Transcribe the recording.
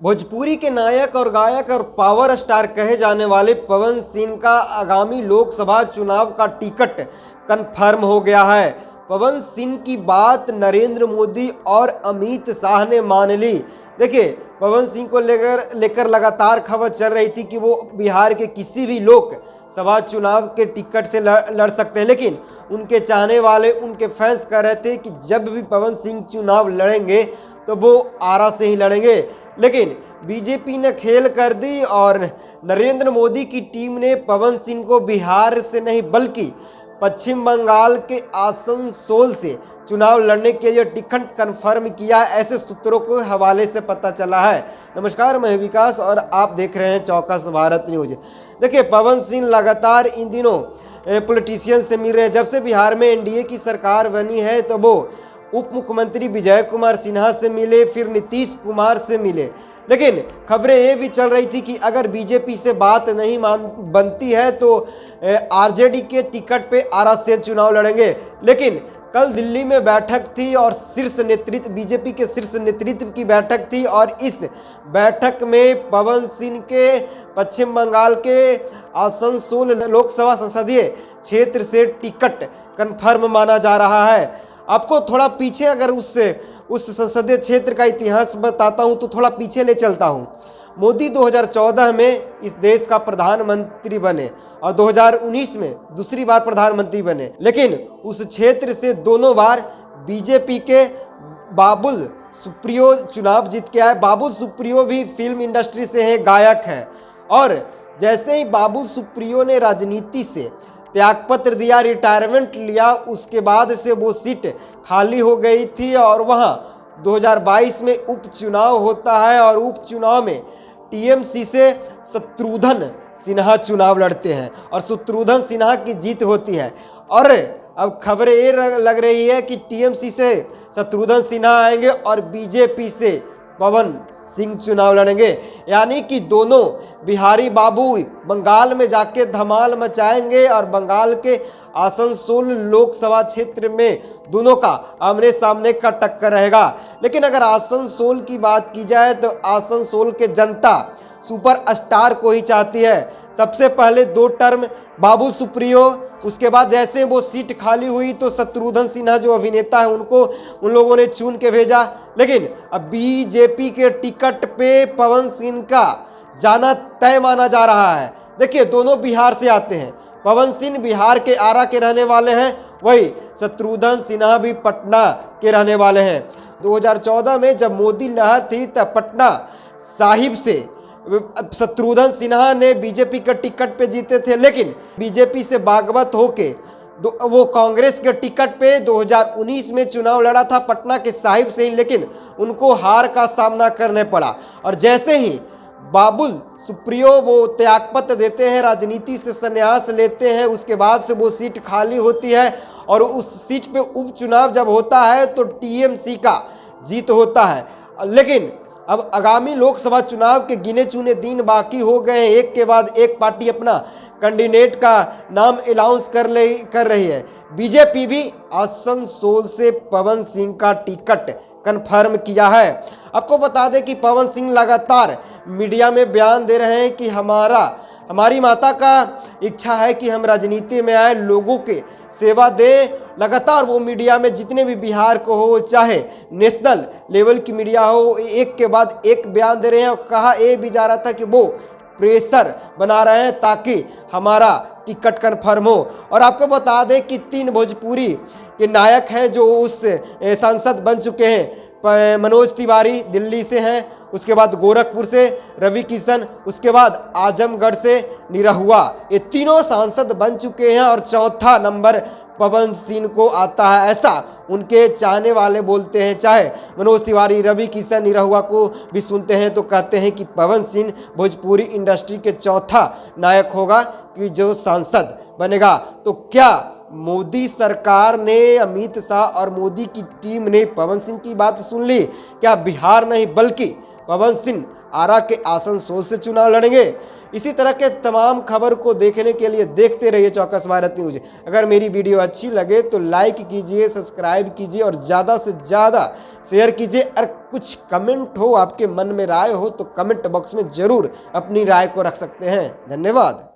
भोजपुरी के नायक और गायक और पावर स्टार कहे जाने वाले पवन सिंह का आगामी लोकसभा चुनाव का टिकट कंफर्म हो गया है। पवन सिंह की बात नरेंद्र मोदी और अमित शाह ने मान ली। देखिए, पवन सिंह को लेकर लगातार खबर चल रही थी कि वो बिहार के किसी भी लोकसभा चुनाव के टिकट से लड़ सकते हैं, लेकिन उनके चाहने वाले, उनके फैंस कह रहे थे कि जब भी पवन सिंह चुनाव लड़ेंगे तो वो आरा से ही लड़ेंगे। लेकिन बीजेपी ने खेल कर दी और नरेंद्र मोदी की टीम ने पवन सिंह को बिहार से नहीं बल्कि पश्चिम बंगाल के आसनसोल से चुनाव लड़ने के लिए टिकट कंफर्म किया, ऐसे सूत्रों के हवाले से पता चला है। नमस्कार, मैं विकास और आप देख रहे हैं चौकस भारत न्यूज। देखिए, पवन सिंह लगातार इन दिनों पॉलिटिशियन से मिल रहे हैं। जब से बिहार में एनडीए की सरकार बनी है तो वो उप मुख्यमंत्री विजय कुमार सिन्हा से मिले, फिर नीतीश कुमार से मिले। लेकिन खबरें ये भी चल रही थी कि अगर बीजेपी से बात नहीं बनती है तो आरजेडी के टिकट पे आरा से चुनाव लड़ेंगे। लेकिन कल दिल्ली में बैठक थी और शीर्ष नेतृत्व, बीजेपी के शीर्ष नेतृत्व की बैठक थी और इस बैठक में पवन सिंह के पश्चिम बंगाल के आसनसोल लोकसभा संसदीय क्षेत्र से टिकट कंफर्म माना जा रहा है। आपको थोड़ा पीछे अगर उस संसदीय क्षेत्र का इतिहास बताता हूं तो थोड़ा पीछे ले चलता हूं। मोदी 2014 में इस देश का प्रधानमंत्री बने और 2019 में दूसरी बार प्रधानमंत्री बने, लेकिन उस क्षेत्र से दोनों बार बीजेपी के बाबुल सुप्रियो चुनाव जीत के आए। बाबुल सुप्रियो भी फिल्म इंडस्ट्री से है, गायक है, और जैसे ही बाबुल सुप्रियो ने राजनीति से त्यागपत्र दिया, रिटायरमेंट लिया, उसके बाद से वो सीट खाली हो गई थी और वहाँ 2022 में उपचुनाव होता है और उपचुनाव में टीएमसी से शत्रुघ्न सिन्हा चुनाव लड़ते हैं और शत्रुघ्न सिन्हा की जीत होती है। और अब खबरें ये लग रही है कि टीएमसी से शत्रुघ्न सिन्हा आएंगे और बीजेपी से पवन सिंह चुनाव लड़ेंगे, यानी कि दोनों बिहारी बाबू बंगाल में जाके धमाल मचाएंगे और बंगाल के आसनसोल लोकसभा क्षेत्र में दोनों का आमने सामने का टक्कर रहेगा। लेकिन अगर आसनसोल की बात की जाए तो आसनसोल के जनता सुपर स्टार को ही चाहती है। सबसे पहले 2 टर्म बाबुल सुप्रियो, उसके बाद जैसे वो सीट खाली हुई तो शत्रुघ्न सिन्हा जो अभिनेता है उनको उन लोगों ने चुन के भेजा। लेकिन अब बीजेपी के टिकट पे पवन सिंह का जाना तय माना जा रहा है। देखिए, दोनों बिहार से आते हैं। पवन सिंह बिहार के आरा के रहने वाले हैं, वही शत्रुघ्न सिन्हा भी पटना के रहने वाले हैं। 2014 में जब मोदी लहर थी तब पटना साहिब से शत्रुघ्न सिन्हा ने बीजेपी के टिकट पे जीते थे, लेकिन बीजेपी से बागवत होके वो कांग्रेस के टिकट पे 2019 में चुनाव लड़ा था पटना के साहिब से ही, लेकिन उनको हार का सामना करने पड़ा। और जैसे ही बाबुल सुप्रियो वो त्यागपत्र देते हैं, राजनीति से संन्यास लेते हैं, उसके बाद से वो सीट खाली होती है और उस सीट पे उपचुनाव जब होता है तो टीएमसी का जीत होता है। लेकिन अब आगामी लोकसभा चुनाव के गिने चुने दिन बाकी हो गए हैं। एक के बाद एक पार्टी अपना कैंडिडेट का नाम अनाउंस कर रही है। बीजेपी भी आसनसोल से पवन सिंह का टिकट कंफर्म किया है। आपको बता दें कि पवन सिंह लगातार मीडिया में बयान दे रहे हैं कि हमारी माता का इच्छा है कि हम राजनीति में आए, लोगों के सेवा दें। लगातार वो मीडिया में जितने भी बिहार को हो, चाहे नेशनल लेवल की मीडिया हो, एक के बाद एक बयान दे रहे हैं। और कहा ये भी जा रहा था कि वो प्रेशर बना रहे हैं ताकि हमारा टिकट कंफर्म हो। और आपको बता दें कि 3 भोजपुरी के नायक हैं जो उस सांसद बन चुके हैं। मनोज तिवारी दिल्ली से हैं, उसके बाद गोरखपुर से रवि किशन, उसके बाद आजमगढ़ से निरहुआ। ये तीनों सांसद बन चुके हैं और चौथा नंबर पवन सिंह को आता है, ऐसा उनके चाहने वाले बोलते हैं। चाहे मनोज तिवारी, रवि किशन, निरहुआ को भी सुनते हैं तो कहते हैं कि पवन सिंह भोजपुरी इंडस्ट्री के चौथा नायक होगा कि जो सांसद बनेगा। तो क्या मोदी सरकार ने, अमित शाह और मोदी की टीम ने पवन सिंह की बात सुन ली? क्या बिहार नहीं बल्कि पवन सिंह आरा के आसनसोल से चुनाव लड़ेंगे। इसी तरह के तमाम खबर को देखने के लिए देखते रहिए चौकस भारत न्यूज। अगर मेरी वीडियो अच्छी लगे तो लाइक कीजिए, सब्सक्राइब कीजिए और ज़्यादा से ज़्यादा शेयर कीजिए। और कुछ कमेंट हो, आपके मन में राय हो तो कमेंट बॉक्स में ज़रूर अपनी राय को रख सकते हैं। धन्यवाद।